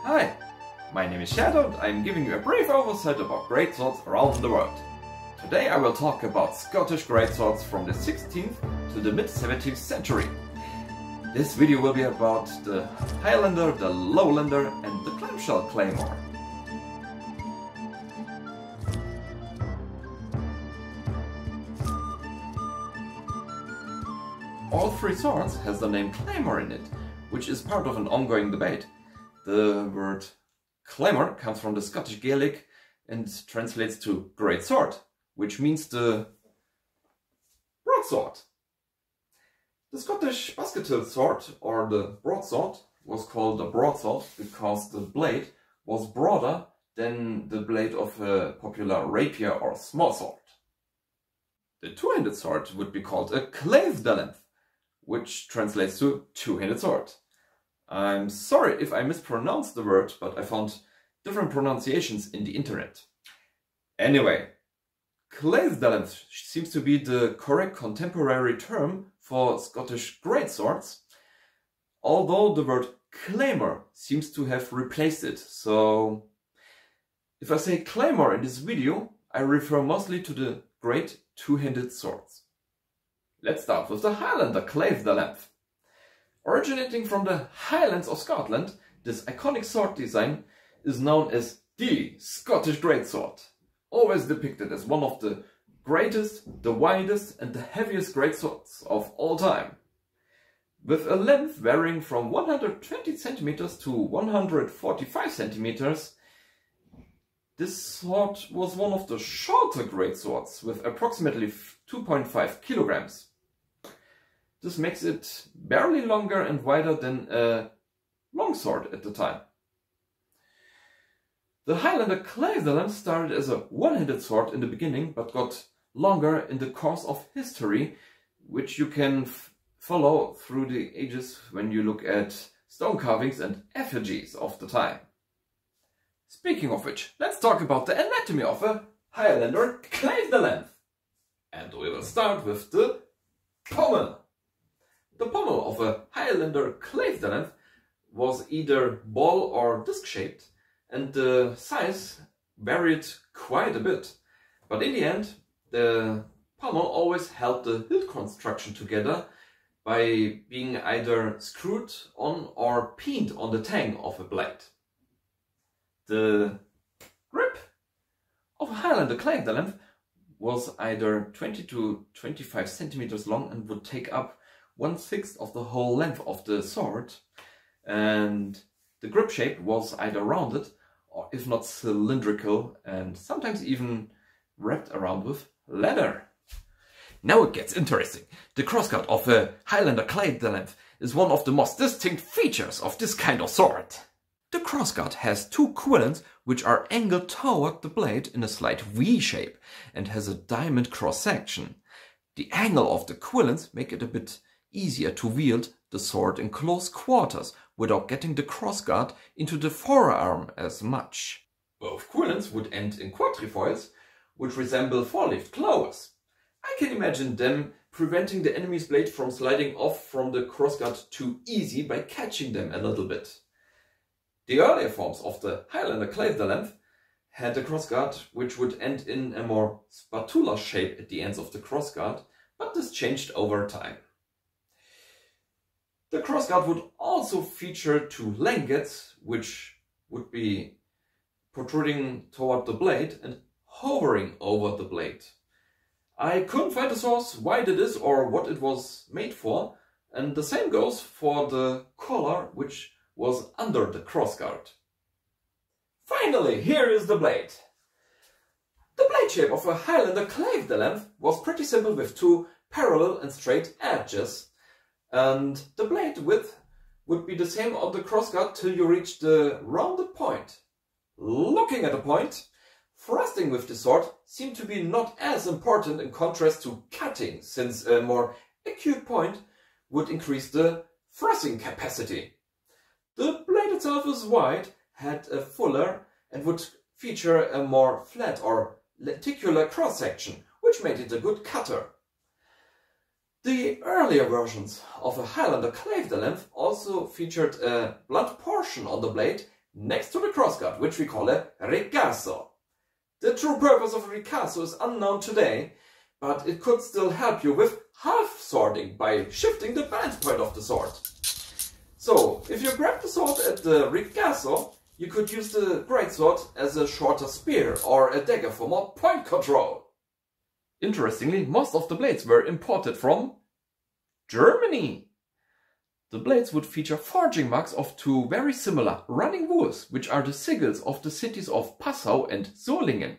Hi, my name is Shadow and I'm giving you a brief oversight about greatswords around the world. Today I will talk about Scottish greatswords from the 16th to the mid-17th century. This video will be about the Highlander, the Lowlander and the Clamshell Claymore. All three swords has the name Claymore in it, which is part of an ongoing debate. The word Claymore comes from the Scottish Gaelic and translates to Great Sword, which means the broadsword. The Scottish musketeer sword, or the broadsword, was called the broadsword because the blade was broader than the blade of a popular rapier or smallsword. The two-handed sword would be called a Claythdalamths, which translates to two-handed sword. I'm sorry if I mispronounced the word, but I found different pronunciations in the internet. Anyway, Claythdalamths seems to be the correct contemporary term for Scottish greatswords, although the word Claymore seems to have replaced it. So, if I say Claymore in this video, I refer mostly to the great two-handed swords. Let's start with the Highlander Claythdalamths. Originating from the Highlands of Scotland, this iconic sword design is known as the Scottish greatsword, always depicted as one of the greatest, the widest and the heaviest greatswords of all time. With a length varying from 120 cm to 145 cm, this sword was one of the shorter greatswords with approximately 2.5 kilograms. This makes it barely longer and wider than a longsword at the time. The Highlander Claythdalamths started as a one-handed sword in the beginning, but got longer in the course of history, which you can follow through the ages when you look at stone carvings and effigies of the time. Speaking of which, let's talk about the anatomy of a Highlander Claythdalamths. And we will start with the pommel. The pommel of a Highlander Claythdalamths was either ball or disc-shaped, and the size varied quite a bit. But in the end, the pommel always held the hilt construction together by being either screwed on or pinned on the tang of a blade. The grip of a Highlander Claythdalamths was either 20 to 25 centimeters long and would take up 1/6 of the whole length of the sword, and the grip shape was either rounded or if not cylindrical, and sometimes even wrapped around with leather. Now it gets interesting. The crossguard of a Highlander Claythdalamths is one of the most distinct features of this kind of sword. The crossguard has two quillons which are angled toward the blade in a slight V shape and has a diamond cross section. The angle of the quillons make it a bit easier to wield the sword in close quarters without getting the crossguard into the forearm as much. Both quillons would end in quadrifoils, which resemble four-leaved clovers. I can imagine them preventing the enemy's blade from sliding off from the crossguard too easy by catching them a little bit. The earlier forms of the Highlander Claythdalamths had a crossguard which would end in a more spatula shape at the ends of the crossguard, but this changed over time. The crossguard would also feature two langets, which would be protruding toward the blade and hovering over the blade. I couldn't find a source why it is or what it was made for, and the same goes for the collar, which was under the crossguard. Finally, here is the blade. The blade shape of a Highlander Claythdalamths was pretty simple with two parallel and straight edges, and the blade width would be the same on the crossguard till you reach the rounded point. Looking at the point, thrusting with the sword seemed to be not as important in contrast to cutting, since a more acute point would increase the thrusting capacity. The blade itself is wide, had a fuller and would feature a more flat or lenticular cross-section, which made it a good cutter. The earlier versions of a Highlander Claythdalamths also featured a blunt portion on the blade next to the crossguard, which we call a ricasso. The true purpose of a ricasso is unknown today, but it could still help you with half swording by shifting the balance point of the sword. So, if you grab the sword at the ricasso, you could use the greatsword as a shorter spear or a dagger for more point control. Interestingly, most of the blades were imported from Germany. The blades would feature forging marks of two very similar running wolves, which are the sigils of the cities of Passau and Solingen.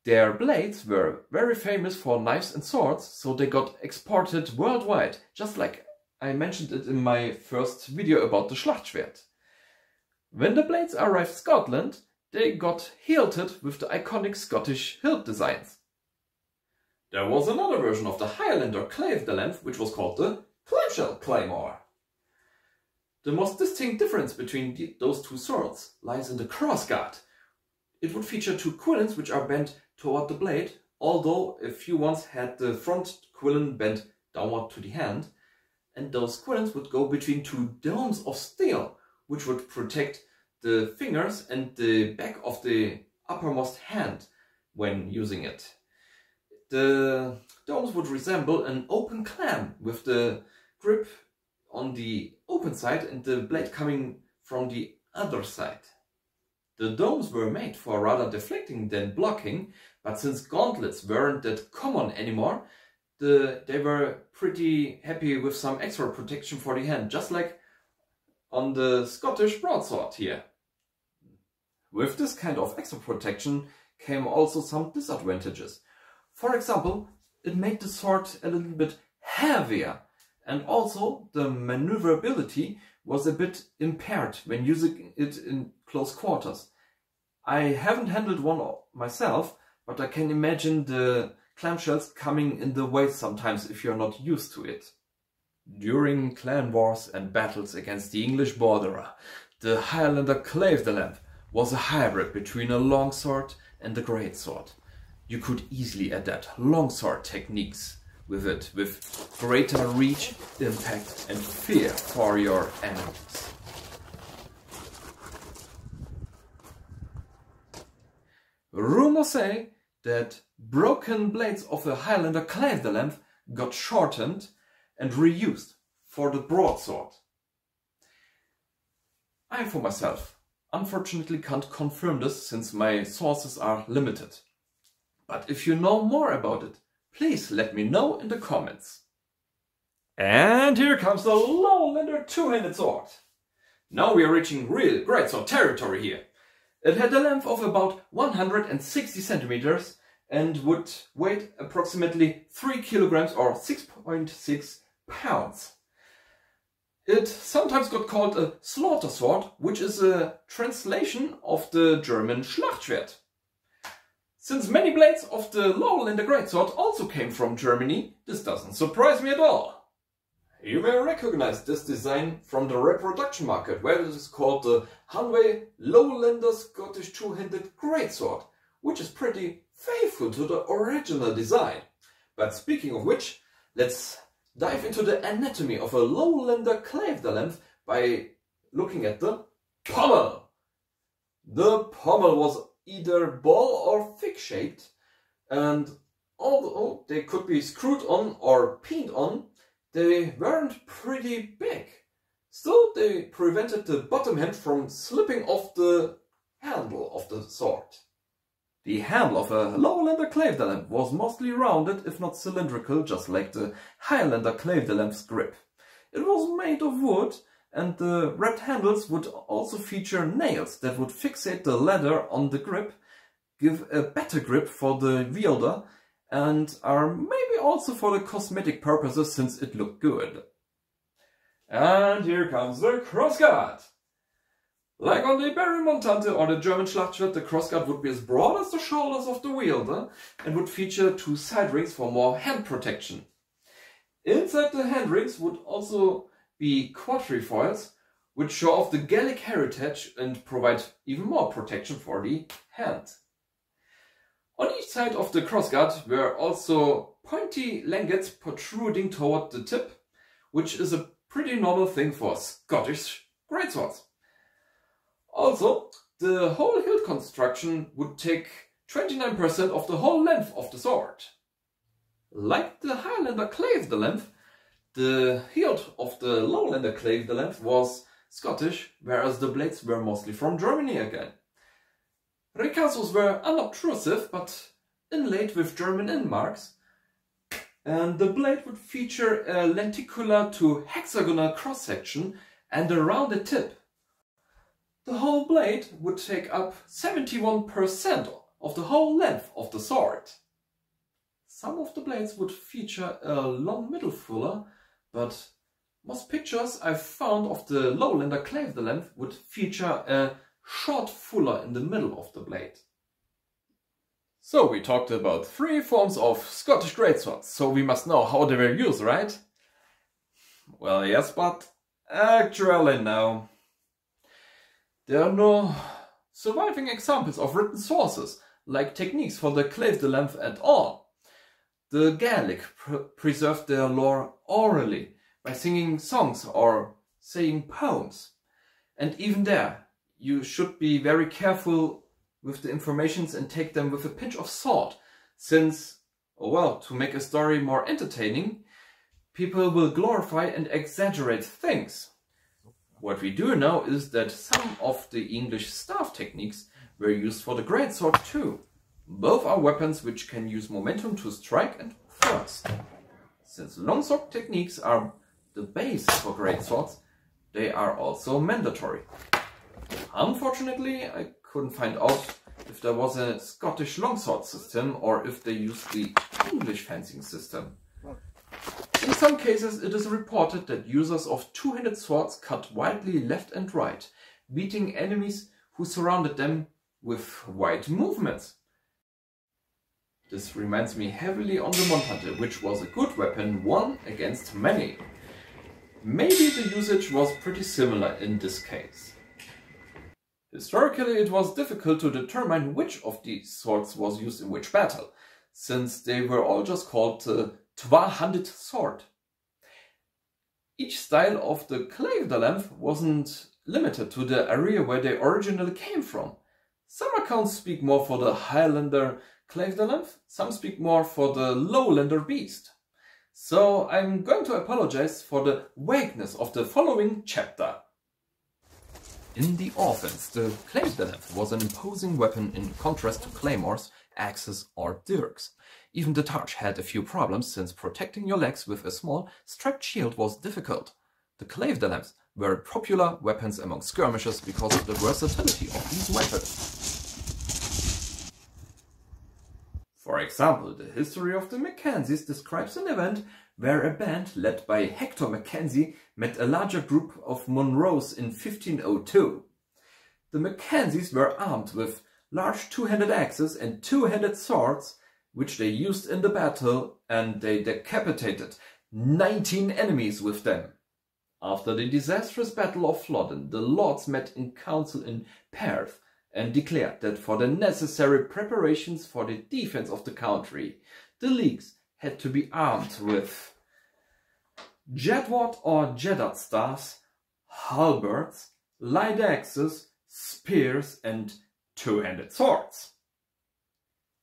Their blades were very famous for knives and swords, so they got exported worldwide, just like I mentioned it in my first video about the Schlachtschwert. When the blades arrived in Scotland, they got hilted with the iconic Scottish hilt designs. There was another version of the Highlander Claythdalamths, which was called the Clamshell Claymore. The most distinct difference between those two swords lies in the crossguard. It would feature two quillins which are bent toward the blade, although a few ones had the front quillin bent downward to the hand, and those quillins would go between two domes of steel, which would protect the fingers and the back of the uppermost hand when using it. The domes would resemble an open clam, with the grip on the open side and the blade coming from the other side. The domes were made for rather deflecting than blocking, but since gauntlets weren't that common anymore, they were pretty happy with some extra protection for the hand, just like on the Scottish broadsword here. With this kind of extra protection came also some disadvantages. For example, it made the sword a little bit heavier, and also the maneuverability was a bit impaired when using it in close quarters. I haven't handled one myself, but I can imagine the clamshells coming in the way sometimes if you're not used to it. During clan wars and battles against the English borderer, the Highlander Claythdalamths was a hybrid between a longsword and a greatsword. You could easily adapt longsword techniques with it, with greater reach, impact and fear for your enemies. Rumors say that broken blades of the Highlander Claythdalamths got shortened and reused for the broadsword. I for myself unfortunately can't confirm this since my sources are limited. But if you know more about it, please let me know in the comments. And here comes the Lowlander two-handed sword. Now we are reaching real greatsword territory here. It had a length of about 160 centimeters and would weigh approximately 3 kilograms or 6.6 pounds. It sometimes got called a slaughter sword, which is a translation of the German Schlachtschwert. Since many blades of the Lowlander greatsword also came from Germany, this doesn't surprise me at all. You may recognize this design from the reproduction market, where it is called the Hanway Lowlander Scottish two-handed greatsword, which is pretty faithful to the original design. But speaking of which, let's dive into the anatomy of a Lowlander Claythdalamths by looking at the pommel. The pommel was either ball or thick-shaped, and although they could be screwed on or pinned on, they weren't pretty big. Still, they prevented the bottom hand from slipping off the handle of the sword. The handle of a Lowlander Claythdalamths was mostly rounded, if not cylindrical, just like the Highlander Claythdalamths grip. It was made of wood, and the wrapped handles would also feature nails that would fixate the leather on the grip, give a better grip for the wielder, and are maybe also for the cosmetic purposes since it looked good. And here comes the Crossguard. Like on the Iberian Montante or the German Schlachtschwert, the Crossguard would be as broad as the shoulders of the wielder and would feature two side rings for more hand protection. Inside the hand rings would also be quadrifoils, which show off the Gallic heritage and provide even more protection for the hand. On each side of the crossguard were also pointy langets protruding toward the tip, which is a pretty normal thing for Scottish greatswords. Also, the whole hilt construction would take 29% of the whole length of the sword. Like the Highlander Claythdalamths, the hilt of the Lowlander Claythdalamths was Scottish, whereas the blades were mostly from Germany again. Ricassos were unobtrusive but inlaid with German inmarks, and the blade would feature a lenticular to hexagonal cross-section and a rounded tip. The whole blade would take up 71% of the whole length of the sword. Some of the blades would feature a long middle fuller, but most pictures I've found of the Lowlander Claythdalamths would feature a short fuller in the middle of the blade. So we talked about 3 forms of Scottish greatswords, so we must know how they were used, right? Well, yes, but actually no. There are no surviving examples of written sources, like techniques for the Claythdalamths at all. The Gaelic preserved their lore orally, by singing songs or saying poems. And even there, you should be very careful with the informations and take them with a pinch of salt, since, oh well, to make a story more entertaining, people will glorify and exaggerate things. What we do know is that some of the English staff techniques were used for the greatsword too. Both are weapons which can use momentum to strike and thrust. Since longsword techniques are the base for greatswords, they are also mandatory. Unfortunately, I couldn't find out if there was a Scottish longsword system or if they used the English fencing system. In some cases it is reported that users of two-handed swords cut wildly left and right, beating enemies who surrounded them with wide movements. This reminds me heavily on the Montante, which was a good weapon, one against many. Maybe the usage was pretty similar in this case. Historically, it was difficult to determine which of these swords was used in which battle, since they were all just called the Twohanded sword. Each style of the Claythdalamths wasn't limited to the area where they originally came from. Some accounts speak more for the Highlander Claythdalamths, some speak more for the Lowlander beast. So I'm going to apologize for the vagueness of the following chapter. In the offense, the Claythdalamths was an imposing weapon in contrast to claymores, axes or dirks. Even the Tarch had a few problems, since protecting your legs with a small strapped shield was difficult. The Claythdalamths were popular weapons among skirmishers because of the versatility of these weapons. For example, the history of the Mackenzies describes an event where a band led by Hector Mackenzie met a larger group of Monroes in 1502. The Mackenzies were armed with large two-handed axes and two-handed swords, which they used in the battle, and they decapitated 19 enemies with them. After the disastrous Battle of Flodden, the lords met in council in Perth and declared that for the necessary preparations for the defense of the country, the leagues had to be armed with Jedward or Jeddart staffs, halberds, light axes, spears and two-handed swords.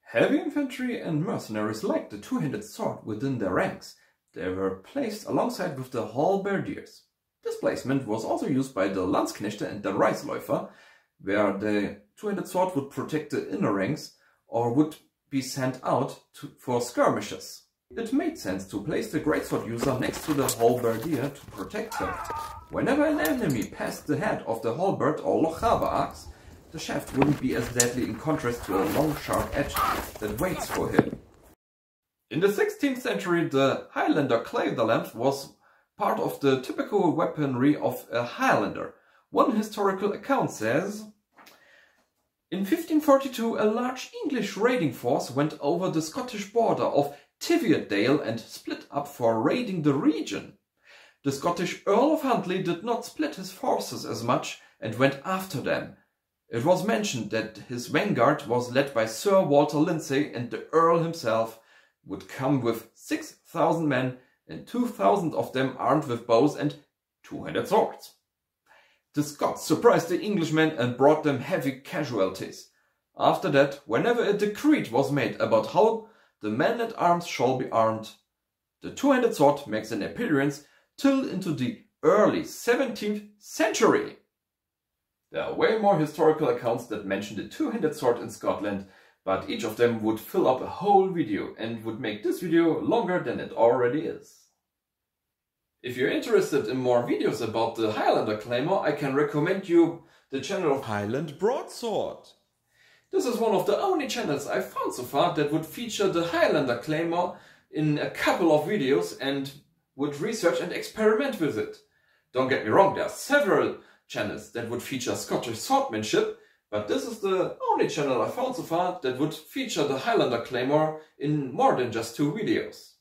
Heavy infantry and mercenaries liked the two-handed sword within their ranks. They were placed alongside with the halberdiers. This placement was also used by the Landsknechte and the Reisläufer, where the two-handed sword would protect the inner ranks or would be sent out for skirmishes. It made sense to place the greatsword user next to the halberdier to protect him. Whenever an enemy passed the head of the halberd or lochaber axe, the shaft wouldn't be as deadly in contrast to a long sharp edge that waits for him. In the 16th century, the Highlander Claythdalamths was part of the typical weaponry of a Highlander. One historical account says, in 1542 a large English raiding force went over the Scottish border of Twohanded and split up for raiding the region. The Scottish Earl of Huntly did not split his forces as much and went after them. It was mentioned that his vanguard was led by Sir Walter Lindsay, and the Earl himself would come with 6,000 men and 2,000 of them armed with bows and two-handed swords. The Scots surprised the Englishmen and brought them heavy casualties. After that, whenever a decree was made about how the men-at-arms shall be armed, the two-handed sword makes an appearance till into the early 17th century. There are way more historical accounts that mention the two-handed sword in Scotland, but each of them would fill up a whole video and would make this video longer than it already is. If you're interested in more videos about the Highlander Claymore, I can recommend you the channel of Highland Broadsword. This is one of the only channels I've found so far that would feature the Highlander Claymore in a couple of videos and would research and experiment with it. Don't get me wrong, there are several channels that would feature Scottish swordsmanship, but this is the only channel I found so far that would feature the Highlander Claymore in more than just 2 videos.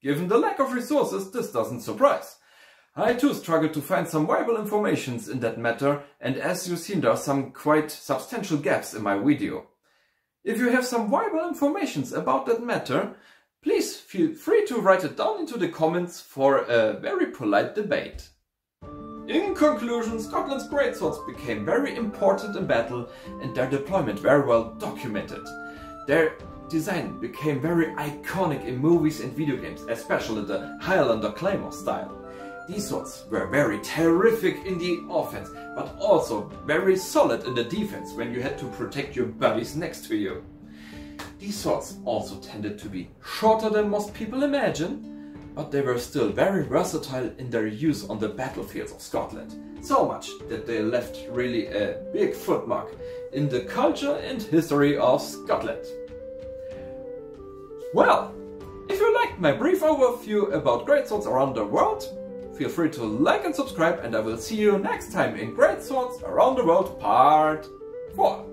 Given the lack of resources, this doesn't surprise. I too struggled to find some viable informations in that matter, and as you've seen, there are some quite substantial gaps in my video. If you have some viable informations about that matter, please feel free to write it down into the comments for a very polite debate. In conclusion, Scotland's greatswords became very important in battle and their deployment very well documented. Their design became very iconic in movies and video games, especially the Highlander Claymore style. These swords were very terrific in the offense, but also very solid in the defense when you had to protect your buddies next to you. These swords also tended to be shorter than most people imagine, but they were still very versatile in their use on the battlefields of Scotland. So much that they left really a big footmark in the culture and history of Scotland. Well, if you liked my brief overview about greatswords around the world, feel free to like and subscribe, and I will see you next time in Greatswords Around the World Part 4.